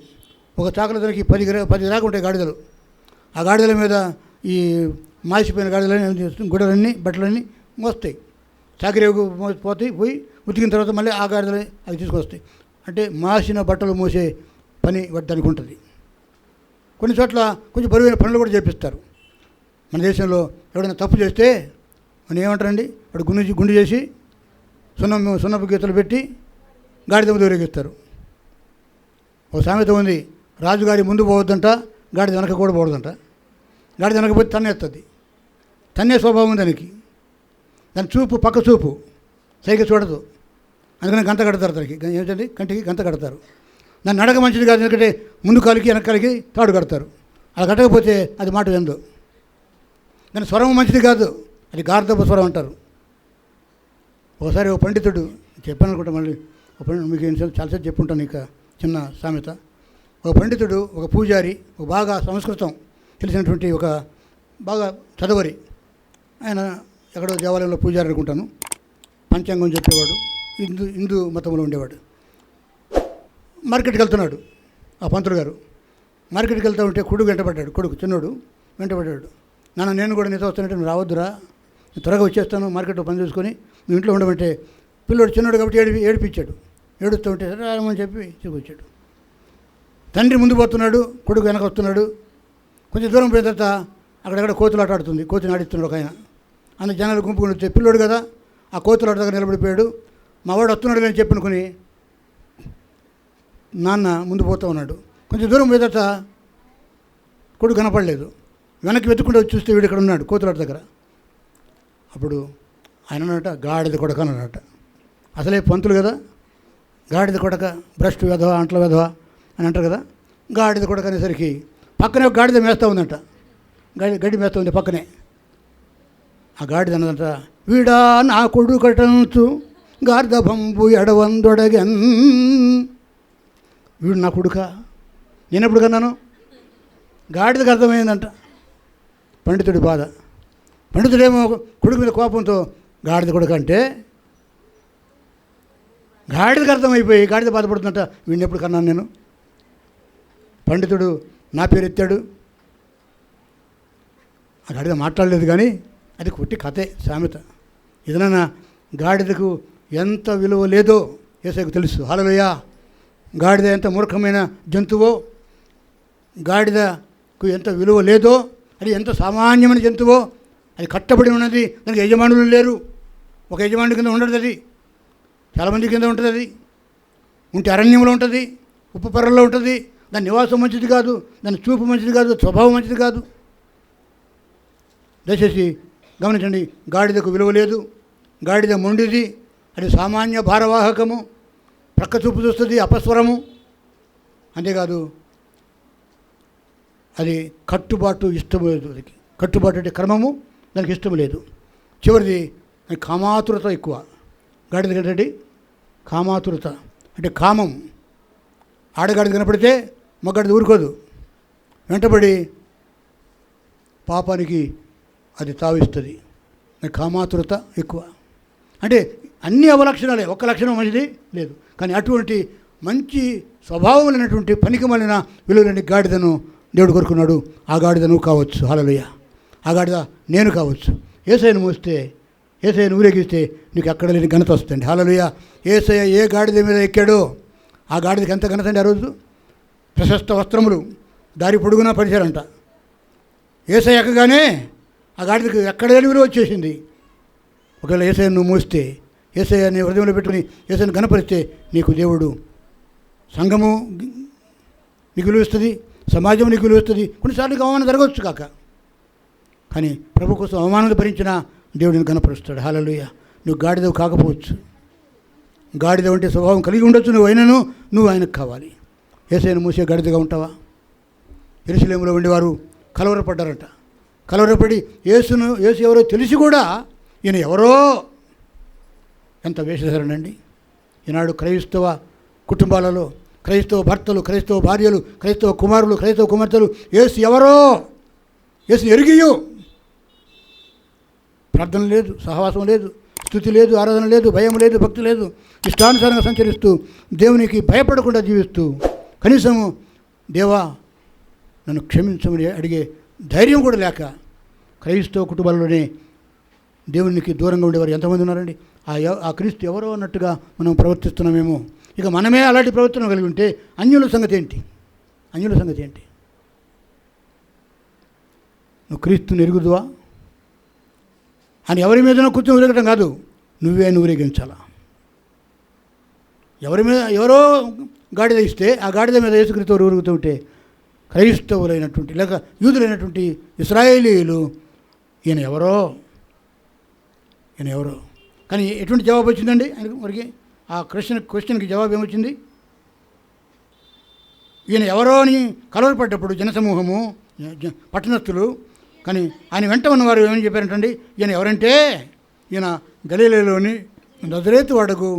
ఒక చాకల ధరకి 10 దాకా ఉంటాయి గాడిదలు. ఆ గాడిదల మీద ఈ మాసిపోయిన గాడిదలని గుడ్డలన్నీ బట్టలన్నీ మోస్తాయి. చాకిరేవుకు పోయి ఉతికిన తర్వాత మళ్ళీ ఆ గాడిదలు అవి తీసుకొస్తాయి. అంటే మాసిన బట్టలు మోసే పని దానికి ఉంటుంది. కొన్ని చోట్ల కొంచెం బరువైన పనులు కూడా చేపిస్తారు. మన దేశంలో ఎవడైనా తప్పు చేస్తే మనం ఏమంటారండి, వాడు గుండు చేసి సున్నపు గీతలు పెట్టి గాడిద ముందు ఊరేగిస్తారు. ఒక సామెత ఉంది, రాజుగారి ముందు పోవద్దంట, గాడిద వెనక కూడా పోవద్దంట. గాడిద వెనకపోతే తన్నేస్తుంది. తన్నే స్వభావం ఉంది దానికి. దాని చూపు పక్క చూపు సరిగ్గా చూడదు. అందుకని గంట కడతారు. దానికి ఏంటంటే కంటికి గంట కడతారు. దాని నడక మంచిది కాదు, ఎందుకంటే ముందు కాలికి వెనక కాలికి తాడు కడతారు. అలా కట్టకపోతే అది మాట విందు. దాని స్వరం మంచిది కాదు, అది గార్ధపు స్వరం అంటారు. ఒకసారి ఒక పండితుడు చెప్పాను అనుకుంటా, మళ్ళీ మీకు చాలాసేపు చెప్పుంటాను. ఇక చిన్న సామెత. ఒక పండితుడు, ఒక పూజారి, ఒక బాగా సంస్కృతం తెలిసినటువంటి ఒక బాగా చదవరి ఆయన, ఎక్కడో దేవాలయంలో పూజారి అనుకుంటాను, పంచాంగం చెప్పేవాడు, హిందూ మతంలో ఉండేవాడు. మార్కెట్కి వెళ్తున్నాడు ఆ పంతులు గారు. మార్కెట్కి వెళ్తూ ఉంటే కొడుకు వెంటబడ్డాడు. చిన్నోడు వెంటబడ్డాడు. నేను కూడా నీతో వస్తానంటే నువ్వు రావద్దురా, నేను త్వరగా వచ్చేస్తాను, మార్కెట్లో పని చూసుకొని నువ్వు ఇంట్లో ఉండమంటే, పిల్లోడు చిన్నోడు కాబట్టి ఏడిపించాడు. ఏడుస్తూ ఉంటే రామని చెప్పి తీసుకొచ్చాడు. తండ్రి ముందు పోతున్నాడు, కొడుకు వెనక వస్తున్నాడు. కొంచెం దూరం పోయిన తర్వాత అక్కడెక్కడ కోతులాట ఆడుతుంది. కోతిని ఆడిస్తున్నాడు ఒక ఆయన. అందులో జనాలు గుంపుకొని వచ్చే పిల్లోడు కదా, ఆ కోతులాట దగ్గర నిలబడిపోయాడు. మా వాడు వస్తున్నాడు అని చెప్పనుకుని నాన్న ముందు పోతూ ఉన్నాడు. కొంచెం దూరం పోయిన తర్వాత కొడుకు కనపడలేదు. వెనక్కి వెతుక్కుంటూ వచ్చి చూస్తే వీడు ఇక్కడ ఉన్నాడు కోతులాట దగ్గర. అప్పుడు ఆయన అన్నట, గాడిద కొడక అన్నట. అసలే పంతులు కదా, గాడిద కొడక, భ్రష్టు వెధవ, అంట్ల వెధవ అని అంటారు కదా. గాడిద కొడక అనేసరికి పక్కనే ఒక గాడిద మేస్తూ ఉందంట. గడ్డి మేస్తూ ఉంది పక్కనే. ఆ గాడిద అన్నదంట, వీడా నా కొడుకటంచు గార్ధబంబు ఎడవందొడగన్. వీడు నా కొడుక, నేను ఎప్పుడు కన్నాను? గాడిదకు అర్థమైందంట. పండితుడి బాధ. పండితుడేమో కొడుకు మీద కోపంతో గాడిద కొడుకు అంటే గాడిదకు అర్థమైపోయి గాడిద బాధపడుతుందంట, వీడిని ఎప్పుడు కన్నాను నేను? పండితుడు నా పేరు ఎత్తాడు. ఆ గాడిద మాట్లాడలేదు కానీ అది కొట్టి కథే, సామెత. ఏదైనా గాడిదకు ఎంత విలువ లేదో యేసుకు తెలుసు. హల్లెలూయా. గాడిద ఎంత మూర్ఖమైన జంతువో, గాడిదకు ఎంత విలువ లేదో, అది ఎంత సామాన్యమైన జంతువో, అది కట్టబడి ఉన్నది, దానికి యజమానులు లేరు. ఒక యజమానుడి కింద ఉండదు, అది చాలామంది కింద ఉంటుంది. అది ఉంటే అరణ్యంలో ఉంటుంది, ఉప్పు పొరల్లో ఉంటుంది. దాని నివాసం మంచిది కాదు, దాని చూపు మంచిది కాదు, స్వభావం మంచిది కాదు. దయచేసి గమనించండి, గాడిదకు విలువ లేదు. గాడిద మొండిది, అది సామాన్య భారవాహకము, ప్రక్క చూపు చూస్తుంది, అపస్వరము. అంతేకాదు అది కట్టుబాటు ఇష్టం లేదు. దానికి కట్టుబాటు అంటే క్రమము దానికి ఇష్టం లేదు. చివరిది కామాతురత ఎక్కువ. గాడిద ఏంటంటే కామాతురత అంటే కామం. ఆడగాడిద కనపడితే మగాడిది ఊరుకోదు, వెంటబడి పాపానికి అది తావిస్తుంది. కామాతురత ఎక్కువ. అంటే అన్ని అవలక్షణాలే, ఒక్క లక్షణం మంచిది లేదు. కానీ అటువంటి మంచి స్వభావం లేనటువంటి పనికి మాలిన విలువలేని గాడిదను దేవుడు కోరుకున్నాడు. ఆ గాడిద నువ్వు కావచ్చు. హల్లెలూయా. ఆ గాడిద నేను కావచ్చు. యేసయ్యను మోస్తే, యేసయ్యను ఊరేగిస్తే నీకు ఎక్కడ లేని ఘనత వస్తుంది. హల్లెలూయా. యేసయ్య ఏ గాడిద మీద ఎక్కాడో ఆ గాడిదకి ఎంత ఘనత అండి ఆ రోజు. ప్రశస్త వస్త్రములు దారి పొడుగునా పరిచారంట. ఏసై ఎక్కగానే ఆ గాడిదకు ఎక్కడ విలువ వచ్చేసింది. ఒకవేళ ఏసయ్యను నువ్వు మోస్తే, ఏసయ్య నీ హృదయంలో పెట్టుకుని ఏసయ్యను కనపరిస్తే నీకు దేవుడు, సంఘము నీకు విలువిస్తుంది, సమాజం నీకు విలువిస్తుంది. కొన్నిసార్లు అవమానం జరగవచ్చు కాక, కానీ ప్రభు కోసం అవమానాలు భరించిన దేవుడిని కనపరుస్తాడు. హల్లెలూయా. నువ్వు గాడిదవు కాకపోవచ్చు, గాడిద వంటి స్వభావం కలిగి ఉండొచ్చు, నువ్వు అయినను నువ్వు ఆయనకు కావాలి. ఏసైను మూసే గాడిదగా ఉంటావా? యెరూషలేములో ఉండేవారు కలవరపడ్డారంట. కలవరపడి యేసు ఎవరో తెలిసి కూడా ఈయన ఎవరో, ఎంత వేషధారణండి. ఈనాడు క్రైస్తవ కుటుంబాలలో క్రైస్తవ భర్తలు, క్రైస్తవ భార్యలు, క్రైస్తవ కుమారులు, క్రైస్తవ కుమార్తెలు యేసు ఎవరో, యేసు ఎరిగియు ప్రార్థన లేదు, సహవాసం లేదు, స్తుతి లేదు, ఆరాధన లేదు, భయం లేదు, భక్తి లేదు, ఇష్టానుసారంగా సంచరిస్తూ దేవునికి భయపడకుండా జీవిస్తూ కనీసము దేవా నన్ను క్షమించమని అడిగే ధైర్యం కూడా లేక క్రైస్తవ కుటుంబాల్లోనే దేవునికి దూరంగా ఉండేవారు ఎంతమంది ఉన్నారండి. ఆ క్రీస్తు ఎవరో అన్నట్టుగా మనం ప్రవర్తిస్తున్నామేమో. ఇక మనమే అలాంటి ప్రవర్తన కలిగి ఉంటే అన్యుల సంగతి ఏంటి? అన్యుల సంగతి ఏంటి? నువ్వు క్రీస్తుని ఎరుగుదువా అని ఎవరి మీదనో కూర్చొని ఊరేగటం కాదు, నువ్వే ఊరేగించాలా. ఎవరో గాడిద ఇస్తే ఆ గాడిద మీద యేసుక్రీస్తు ఊరుగుతూ ఉంటే క్రైస్తవులైనటువంటి లేక యూదులైనటువంటి ఇశ్రాయేలీయులు ఈయన ఎవరో కానీ ఎటువంటి జవాబు వచ్చిందండి ఆయనకు? మరికి ఆ క్వశ్చన్కి జవాబు ఏమొచ్చింది? ఈయన ఎవరో అని కలవరపడ్డప్పుడు జనసమూహము, పట్టణస్థులు, కానీ ఆయన వెంట ఉన్నవారు ఏమని చెప్పారంటండి? ఈయన ఎవరంటే ఈయన గలిలయలోని నజరేతు వాడకు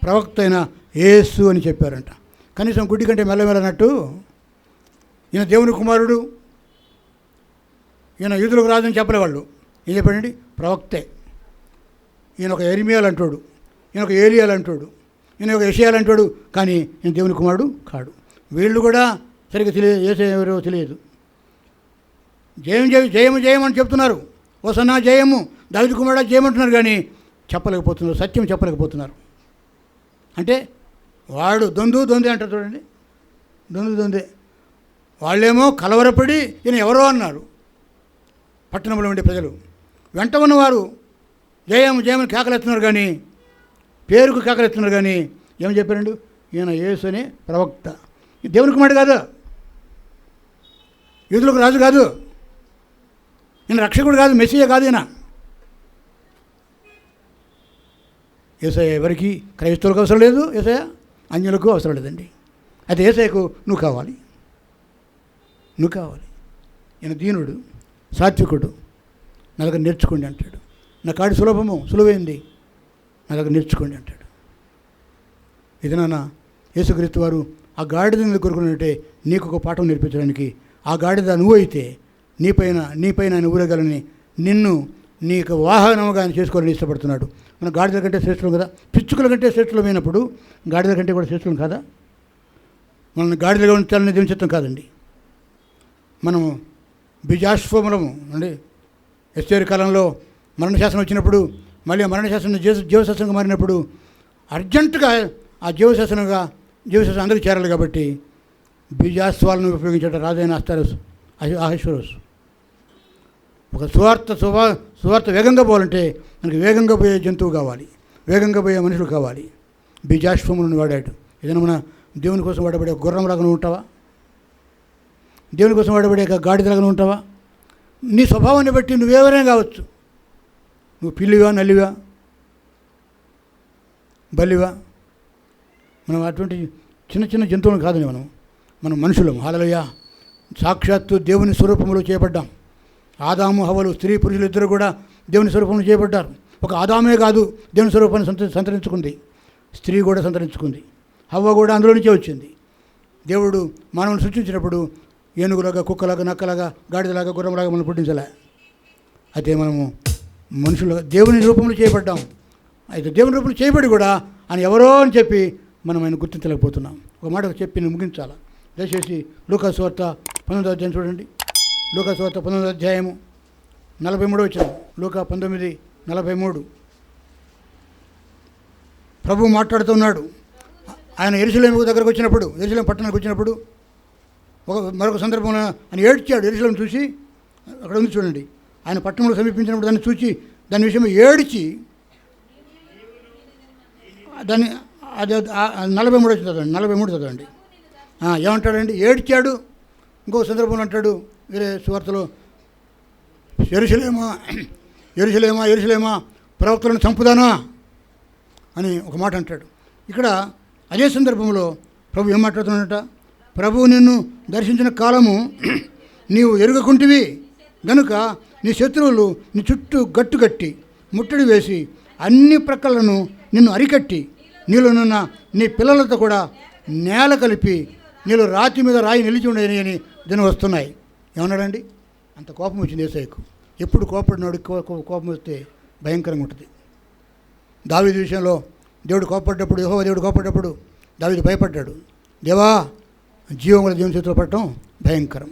ప్రవక్త అయిన యేసు అని చెప్పారంట. కనీసం గుడ్డి కంటే మెల్లమెల్లనట్టు ఈయన దేవుని కుమారుడు, ఈయన యూదులకు రాజని చెప్పలే వాళ్ళు. ఏం చెప్పాడండి? ప్రవక్తే. ఈయన ఒక ఎరిమియాలు అంటాడు, ఈయన ఒక ఏలియాలు అంటాడు, ఈయన ఒక యెషయాలు అంటాడు, కానీ ఈయన దేవుని కుమారుడు కాడు. వీళ్ళు కూడా సరిగ్గా తెలియదు, ఎవరో తెలియదు. జయము అని చెప్తున్నారు, ఓసన్నా జయము, దావీదు కుమారుడా జయమంటున్నారు, కానీ చెప్పలేకపోతున్నారు, సత్యం చెప్పలేకపోతున్నారు. అంటే వాడు దొందే అంటారు చూడండి, దొందే. వాళ్ళేమో కలవరపడి ఈయన ఎవరో అన్నారు. పట్టణంలో ఉండే ప్రజలు వెంట ఉన్నవారు జయమని కేకలెత్తున్నారు, కానీ పేరుకు కేకలెత్తున్నారు, కానీ ఏమని చెప్పారండి? ఈయన యేసు అనే ప్రవక్త, దేవుని కుమారుడు కాదు, యూదులకు రాజు కాదు, ఈయన రక్షకుడు కాదు, మెస్సియా కాదు. ఈయన యేసయ్య ఎవరికి క్రైస్తవులకు అవసరం లేదు, యేసయ్య అన్యులకు అవసరం లేదండి. అయితే యేసయ్యకు నువ్వు కావాలి. ఈయన దీనుడు, సాత్వికుడు, నా దగ్గర నేర్చుకోండి అంటాడు. నా కాడి సులువైంది, నా దగ్గర నేర్చుకోండి అంటాడు. ఇది నాన్న యేసుక్రీస్తు వారు ఆ గాడిద మీద కోరుకున్నట్టే నీకు ఒక పాఠం నేర్పించడానికి, ఆ గాడిద నువ్వు అయితే నీపైన ఆయన ఊరగాలని నీకు వాహనముగా ఆయన చేసుకోవాలని ఇష్టపడుతున్నాడు. మన గాడిద కంటే శ్రేష్ఠులం కదా, పిచ్చుకల కంటే శ్రేష్ఠులమైనప్పుడు గాడిద కంటే కూడా శ్రేష్ఠులం కాదా? మనల్ని గాడిదగా ఉంచాలని దేవుని చిత్తం కాదండి. మనము బీజాశ్వములము అండి. ఎస్తేరు కాలంలో మరణశాసనం వచ్చినప్పుడు, మళ్ళీ ఆ మరణశాసనం జీవశాసనంగా మారినప్పుడు అర్జెంటుగా ఆ జీవశాసనం అందరికీ చేరాలి కాబట్టి బీజాస్వాలను ఉపయోగించాడు రాజైన అహశ్వరోస్. ఒక సువార్త వేగంగా పోవాలంటే మనకి వేగంగా పోయే జంతువు కావాలి, వేగంగా పోయే మనుషులు కావాలి. బీజాశ్వములను వాడాడు. ఏదైనా మన దేవుని కోసం వాడబడే గుర్రంలాగా ఉంటావా? దేవుని కోసం వాడబడే గాడిదలాగా ఉంటావా? నీ స్వభావాన్ని బట్టి నువ్వెవరైనా కావచ్చు. నువ్వు పిల్లివా, నల్లివా, బల్లివా? మనం అటువంటి చిన్న జంతువులు కాదని మనం మనుషులం. హల్లెలూయా. సాక్షాత్తు దేవుని స్వరూపంలో చేయబడ్డాం. ఆదాము హవ్వలు, స్త్రీ పురుషులు ఇద్దరు కూడా దేవుని స్వరూపంలో చేయబడ్డారు. ఒక ఆదామే కాదు దేవుని స్వరూపాన్ని సంతరించుకుంది, స్త్రీ కూడా సంతరించుకుంది, హవ్వ కూడా అందులో నుంచే వచ్చింది. దేవుడు మానవుని సృష్టించినప్పుడు ఏనుగులాగా, కుక్కలాగా, నక్కలాగా, గాడిదలాగా, గుర్రంలాగా మనం పుట్టించలే. అయితే మనము మనుషులుగా దేవుని రూపంలో చేయబడ్డాం. అయితే దేవుని రూపంలో చేయబడి కూడా ఆయన ఎవరో అని చెప్పి మనం ఆయన గుర్తించలేకపోతున్నాం. ఒక మాట చెప్పి నేను ముగించాలా. దయచేసి లూకా సువార్త 19వ అధ్యాయం చూడండి. లూకా సువార్త 19వ అధ్యాయము 43వ వచనం. లూకా 19:43. ప్రభువు మాట్లాడుతున్నాడు. ఆయన యెరూషలేము దగ్గరకు వచ్చినప్పుడు, యెరూషలేము పట్టణానికి వచ్చినప్పుడు మరొక సందర్భంలో ఆయన ఏడ్చాడు యెరూషలేమును చూసి. అక్కడ ఉంది చూడండి, ఆయన పట్టణంలో సమీపించినప్పుడు దాన్ని చూసి దాని విషయం ఏడ్చి దాన్ని అది 43 చదవండి, 43 చదవండి. ఏమంటాడండి? ఏడ్చాడు. ఇంకో సందర్భంలో అంటాడు వేరే సువార్తలో, యెరూషలేమా యెరూషలేమా యెరూషలేమా ప్రవక్తలను చంపుదానా అని ఒక మాట అంటాడు. ఇక్కడ అదే సందర్భంలో ప్రభు ఏం మాట్లాడుతున్నాడట? ప్రభువు నిన్ను దర్శించిన కాలము నీవు ఎరుగకుంటివి గనుక నీ శత్రువులు నీ చుట్టూ గట్టుగట్టి ముట్టడి వేసి అన్ని ప్రక్కలను నిన్ను అరికట్టి నీలోనున్న నీ పిల్లలతో కూడా నేల కలిపి నీళ్ళు రాతి మీద రాయి నిలిచి ఉండేది అని దీని వస్తున్నాయి. ఏమన్నాడండి? అంత కోపం వచ్చింది యేసయ్యకు. ఎప్పుడు కోపడినాడు? కోపం వస్తే భయంకరంగా ఉంటుంది. దావీదు విషయంలో దేవుడు కోపడ్డప్పుడు, యెహోవా దేవుడు కోపడ్డప్పుడు దావీదు భయపడ్డాడు. దేవా, జీవం గల దేవుని చేతిలో పడటం భయంకరం.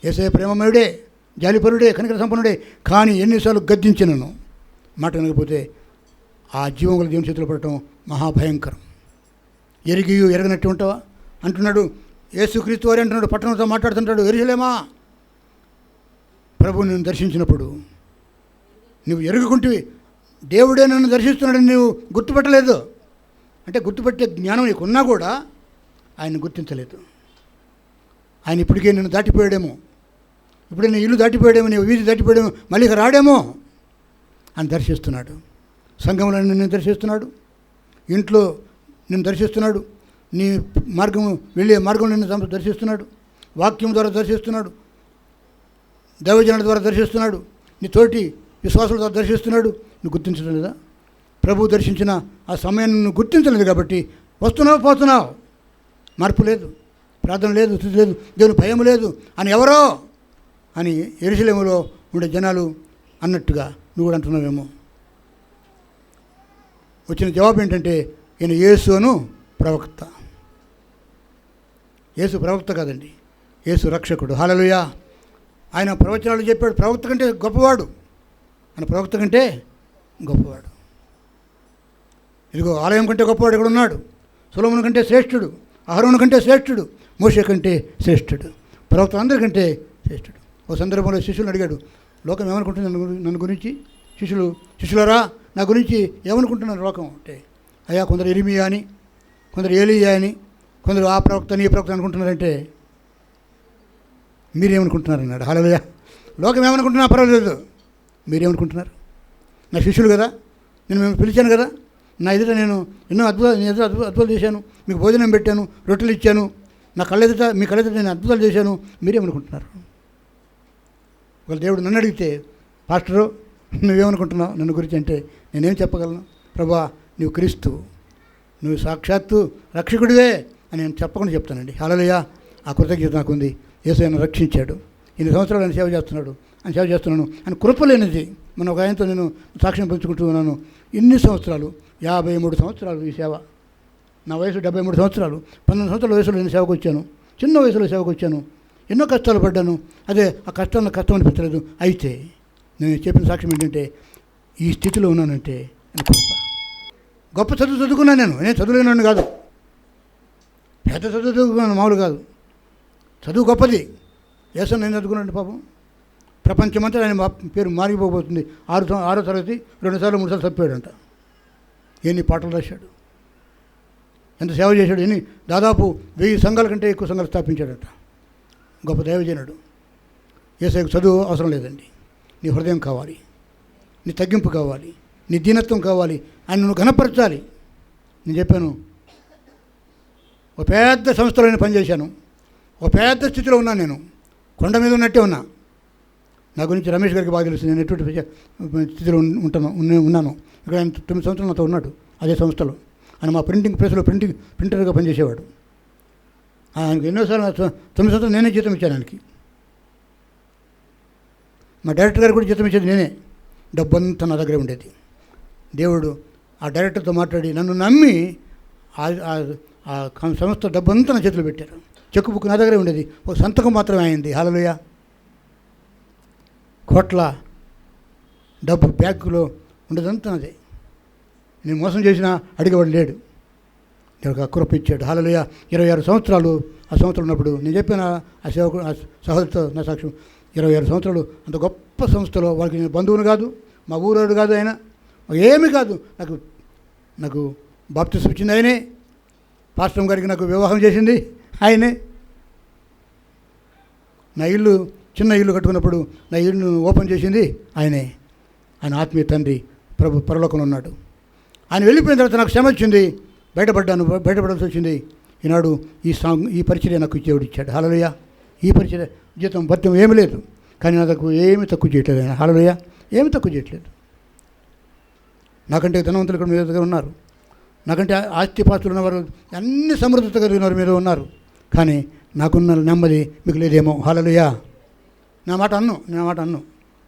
యేసయ్య ప్రేమమయుడే, జాలిపరుడే, కనికర సంపన్నుడే, కానీ ఎన్నిసార్లు గద్దించినను మాట వినకపోతే ఆ జీవం గల దేవుని చేతిలో పడటం మహాభయంకరం. ఎరిగియు ఎరగనట్టు ఉంటావా అంటున్నాడు యేసుక్రీస్తు వారి అంటున్నాడు. పట్టణంతో మాట్లాడుతుంటాడు, యెరూషలేమా ప్రభువు నిన్ను దర్శించినప్పుడు నువ్వు ఎరుగుకుంటివి, దేవుడే నన్ను దర్శిస్తున్నాడని నువ్వు గుర్తుపట్టలేదు. అంటే గుర్తుపట్టే జ్ఞానం నీకు ఉన్నా కూడా ఆయన గుర్తించలేదు. ఆయన ఇప్పటికే నిన్ను దాటిపోయాడేమో, ఇప్పుడే నీ ఇల్లు దాటిపోయాడేమో, నీ వీధి దాటిపోయాడేమో, మళ్ళీ ఇక రాడేమో అని దర్శిస్తున్నాడు. సంఘంలో నిన్ను దర్శిస్తున్నాడు, ఇంట్లో నిన్ను దర్శిస్తున్నాడు, నీ మార్గం వెళ్ళే మార్గం నిన్ను దర్శిస్తున్నాడు, వాక్యం ద్వారా దర్శిస్తున్నాడు, దైవజనుల ద్వారా దర్శిస్తున్నాడు, నీ తోటి విశ్వాసుల ద్వారా దర్శిస్తున్నాడు. నువ్వు గుర్తించడం లేదా? ప్రభువు దర్శించిన ఆ సమయాన్ని నువ్వు గుర్తించలేదు కాబట్టి వస్తున్నావు, పోతున్నావు, మార్పు లేదు, ప్రార్థన లేదు, స్థితి లేదు, దేవుని భయం లేదు అని ఎవరో అని యెరూషలేములో ఉండే జనాలు అన్నట్టుగా నువ్వు కూడా అంటున్నావేమో. వచ్చిన జవాబు ఏంటంటే, ఈయన యేసు అను ప్రవక్త. యేసు ప్రవక్త కాదండి, యేసు రక్షకుడు. హల్లెలూయా. ఆయన ప్రవచనాలు చెప్పాడు. ప్రవక్త కంటే గొప్పవాడు, ఆయన ప్రవక్త కంటే గొప్పవాడు. ఇదిగో ఆలయం కంటే గొప్పవాడు ఇక్కడ ఉన్నాడు. సొలొమోను కంటే శ్రేష్ఠుడు, అహరోను కంటే శ్రేష్ఠుడు, మోషే కంటే శ్రేష్ఠుడు, ప్రవక్త అందరికంటే శ్రేష్ఠుడు. ఓ సందర్భంలో శిష్యులను అడిగాడు, లోకం ఏమనుకుంటుంది నన్ను గురించి? శిష్యులరా నా గురించి ఏమనుకుంటున్నారు లోకం అంటే, అయ్యా కొందరు ఇర్మియా అని, కొందరు ఏలీయా అని, కొందరు ఆ ప్రవక్తని ఈ ప్రవక్త అనుకుంటున్నారంటే మీరేమనుకుంటున్నారు అన్నాడు. హల్లెలూయా. లోకం ఏమనుకుంటున్నా పర్వాలేదు, మీరేమనుకుంటున్నారు? నా శిష్యులు కదా, నేను మిమ్మల్ని పిలిచాను కదా, నా ఎదుట నేను ఎన్నో అద్భుతాలు చేశాను, మీకు భోజనం పెట్టాను, రొట్టెలు ఇచ్చాను, నా కళ్ళెదుట మీ కళ్ళెదుట నేను అద్భుతాలు చేశాను, మీరేమనుకుంటున్నారు? వాళ్ళ దేవుడు నన్ను అడిగితే, పాస్టరు నువ్వేమనుకుంటున్నావు నన్ను గురించి అంటే నేనేం చెప్పగలను? ప్రభా, నువ్వు క్రీస్తు, నువ్వు సాక్షాత్తు రక్షకుడివే అని నేను చెప్పకుండా చెప్తానండి. హల్లెలూయా. ఆ కృతజ్ఞత నాకుంది. యేసయ్య రక్షించాడు, ఇన్ని సంవత్సరాలు ఆయన సేవ చేస్తున్నాడు, ఆయన సేవ చేస్తున్నాను, ఆయన కృపలేనిది. మన ఒక ఆయనతో నేను సాక్ష్యం పంచుకుంటూ ఉన్నాను. ఇన్ని సంవత్సరాలు, 53 సంవత్సరాలు ఈ సేవ. నా వయసు 73 సంవత్సరాలు. 12 సంవత్సరాల వయసులో నేను సేవకు వచ్చాను, చిన్న వయసులో సేవకు వచ్చాను, ఎన్నో కష్టాలు పడ్డాను. అదే ఆ కష్టం నాకు కష్టం అనిపించలేదు. అయితే నేను చెప్పిన సాక్ష్యం ఏంటంటే, ఈ స్థితిలో ఉన్నానంటే గొప్ప చదువు చదువుకున్నాను. నేను చదువులేనాను కాదు, పెద్ద చదువు చదువుకున్నాను, మామూలు కాదు. చదువు గొప్పది. యేసు నేను చదువుకున్నాను పాపం. ప్రపంచమంతా ఆయన పేరు మారిపోబోతుంది. 6వ తరగతి 2 సార్లు 3 సార్లు తప్పాడంట. ఎన్ని పాటలు రాశాడు, ఎంత సేవ చేశాడు, దాదాపు 1000 సంఘాల కంటే ఎక్కువ సంఘాలు స్థాపించాడట. గొప్ప దైవజనుడు. యేసయ్యకు చదువు అవసరం లేదండి. నీ హృదయం కావాలి, నీ తగ్గింపు కావాలి, నీ దీనత్వం కావాలి, ఆయన నువ్వు ఘనపరచాలి. నేను చెప్పాను, ఒక పెద్ద సంస్థలో నేను పనిచేశాను, ఒక పెద్ద స్థితిలో ఉన్నాను. నేను కొండ మీద ఉన్నట్టే ఉన్నా. నా గురించి రమేష్ గారికి బాగా తెలుసు, నేను ఎటువంటి స్థితిలో ఉన్నాను. ఇక్కడ ఆయన 9 సంవత్సరాలు నాతో ఉన్నాడు అదే సంస్థలో. ఆయన మా ప్రింటింగ్ ప్రెస్లో ప్రింటర్గా పనిచేసేవాడు. ఆయనకు ఎన్నోసార్లు 9 సంవత్సరాలు నేనే జీతం ఇచ్చాను ఆయనకి. మా డైరెక్టర్ గారికి కూడా జీతం ఇచ్చేది నేనే. డబ్బంతా నా దగ్గరే ఉండేది. దేవుడు ఆ డైరెక్టర్తో మాట్లాడి నన్ను నమ్మి ఆ సంస్థ డబ్బంతా నా చేతిలో పెట్టారు. చెక్ బుక్ నా దగ్గరే ఉండేది, ఒక సంతకం మాత్రమే అయింది. హల్లెలూయా. కోట్ల డబ్బు బ్యాగ్లో ఉండేదంతా నాదే. నేను మోసం చేసినా అడిగేవాడు లేడు. దేవుడికి ఆ కృప ఇచ్చాడు. హల్లెలూయా. 26 సంవత్సరాలు ఆ సంవత్సరం ఉన్నప్పుడు నేను చెప్పిన ఆ సేవకు ఆ సహోదరితో నా సాక్ష్యం, 26 సంవత్సరాలు అంత గొప్ప సంస్థలో వాళ్ళకి నేను బంధువుని కాదు, మా ఊరోడు కాదు, ఆయన ఏమీ కాదు. నాకు బాప్తిసం ఇచ్చింది ఆయనే, పాస్టర్ గారికి నాకు వివాహం చేసింది ఆయనే, నా ఇల్లు చిన్న ఇల్లు కట్టుకున్నప్పుడు నా ఇల్లును ఓపెన్ చేసింది ఆయనే. ఆయన ఆత్మీయ తండ్రి ప్రభు పరలోకంలో ఉన్నాడు. ఆయన వెళ్ళిపోయిన తర్వాత నాకు శ్రమ వచ్చింది, బయటపడాల్సి వచ్చింది. ఈనాడు ఈ పరిచర్య నాకు దేవుడు ఇచ్చాడు. హల్లెలూయా. ఈ పరిచర్య జీతం భత్యం ఏమీ లేదు, కానీ నాకు ఏమీ తక్కువ చేయట్లేదు ఆయన. హల్లెలూయా. ఏమీ తక్కువ చేయట్లేదు. నాకంటే ధనవంతులు ఇక్కడ మీద దగ్గర ఉన్నారు, నాకంటే ఆస్తిపాస్తులు ఉన్నవారు, అన్ని సమృద్ధత కలిగిన మీద ఉన్నారు, కానీ నాకున్న నెమ్మది మీకు లేదేమో. హల్లెలూయా. నా మాట అన్ను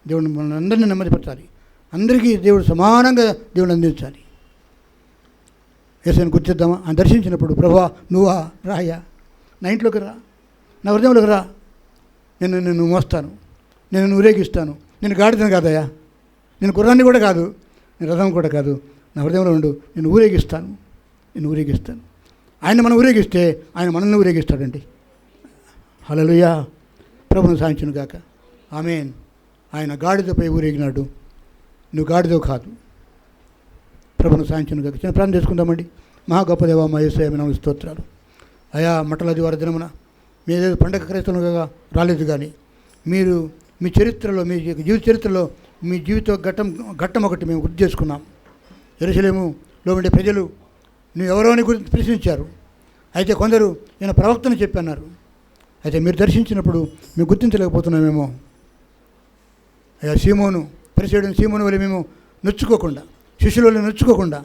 దేవుడు మనల్ని అందరినీ నెమ్మదిపరచాలి. అందరికీ దేవుడు సమానంగా దేవుడు అందించాలి. యేసుని గుర్తిద్దామా? ఆయన దర్శించినప్పుడు ప్రభువా నువ్వా రాయ్యా, నా ఇంట్లోకి రా, నా హృదయంలోకి రా, నేను మోస్తాను, నేను ఊరేగిస్తాను. నేను గాడిదను కాదయ్యా, నేను గుర్రాన్ని కూడా కాదు, నేను రథం కూడా కాదు, నా హృదయంలో ఉండు, నేను ఊరేగిస్తాను. ఆయన మనం ఊరేగిస్తే ఆయన మనల్ని ఊరేగిస్తాడండి. హల్లెలూయా. ప్రభును సాయించును గాక. ఆమేన్. ఆయన గాడిదపై ఊరేగినాడు, నువ్వు గాడిదో కాదు. ప్రభును సాయించును గాక. చిన్న ప్రార్థన చేసుకుందామండి. మహా గొప్ప దేవ మా యేసయ్య మీ నామమునకు స్తోత్రాలు. అయా మట్టలాది వారి దినమున మీరేదో పండగ క్రైస్తవులుగా రాలేదు, కానీ మీరు మీ చరిత్రలో, మీ జీవిత చరిత్రలో మీ జీవిత ఘట్టం ఒకటి మేము గుర్తు చేసుకున్నాం. యెరూషలేములో ఉండే ప్రజలు నువ్వు ఎవరో అని గురించి ప్రశ్నించారు. అయితే కొందరు ఈయన ప్రవక్తను చెప్పన్నారు. అయితే మీరు దర్శించినప్పుడు మేము గుర్తించలేకపోతున్నామేమో. అయ్యా పరిసయుడైన సీమోను వల్ల మేము నొచ్చుకోకుండా, శిష్యుల వల్ల నొచ్చుకోకుండా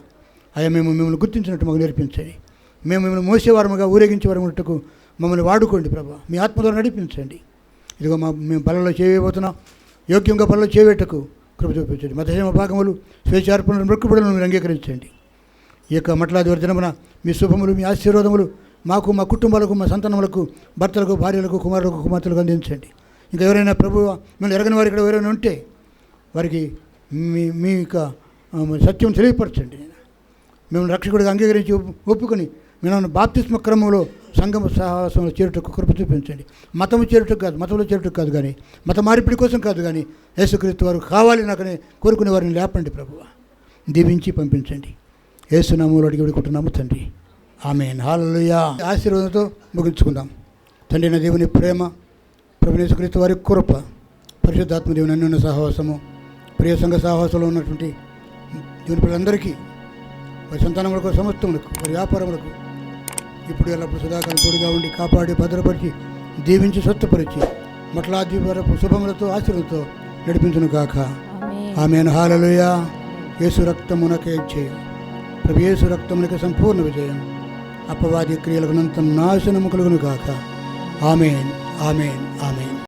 అయ్యా మిమ్మల్ని గుర్తించినట్టు మాకు నేర్పించండి. మేము మిమ్మల్ని మోసేవారముగా ఊరేగించేవారముటకు మమ్మల్ని వాడుకోండి ప్రభా. మీ ఆత్మ ద్వారా నడిపించండి. ఇదిగో మేము బలలో చేయబోతున్నాం, యోగ్యంగా బలలో చేయవేటకు కృప చూపించండి. మతసేమ భాగములు స్వేచ్ఛార్పణలు మొక్కుబడులను మీరు అంగీకరించండి. ఈ యొక్క మట్లాది వర్ధనమున మీ శుభములు, మీ ఆశీర్వాదములు మాకు, మా కుటుంబాలకు, మా సంతానములకు, భర్తలకు, భార్యలకు, కుమారులకు, కుమార్తెలకు అందించండి. ఇంకా ఎవరైనా ప్రభు మిమ్మల్ని ఎరగని వారు ఇక్కడ ఎవరైనా ఉంటే వారికి మీ యొక్క సత్యం తెలియపరచండి. మిమ్మల్ని రక్షకుడిగా అంగీకరించి ఒప్పుకొని మేము బాప్తిస్మ క్రమంలో సంఘం సహవాసంలో చేరుటకు కృప చూపించండి. మతంలో చేరుటకు కాదు, కానీ మత మార్పిడి కోసం కాదు, కానీ యేసుక్రీస్తు వారు కావాలి నాకనే కోరుకునే వారిని లేపండి ప్రభువా. దీవించి పంపించండి. యేసు నామములో అడిగి వేడుకుంటున్నాము తండ్రి. ఆమేన్. హల్లెలూయా. ఆశీర్వాదంతో ముగించుకుందాం. తండ్రి నా దేవుని ప్రేమ, ప్రభువైన యేసుక్రీస్తు వారి కృప, పరిశుద్ధాత్మ దేవుని అన్యోన్య సహవాసము, ప్రియ సంఘ సహవాసంలో ఉన్నటువంటి దేవుని పిల్లలందరికీ, వారి సంతానములకు, సమస్తములకు, వారి వ్యాపారములకు ఇప్పుడు ఎల్లప్పుడు సదాకాలం తోడుగా ఉండి కాపాడి భద్రపరిచి దీవించి స్వస్థపరిచి మట్లాది వరకు శుభములతో ఆశీర్వాదంతో నడిపించును గాక. ఆమేన్. హల్లెలూయా. యేసు రక్తమునకే జయం. ప్రభు యేసు రక్తమునకే సంపూర్ణ విజయం. అపవాది క్రియలకు నంత నాశనము కలుగును గాక. ఆమేన్. ఆమేన్. ఆమేన్.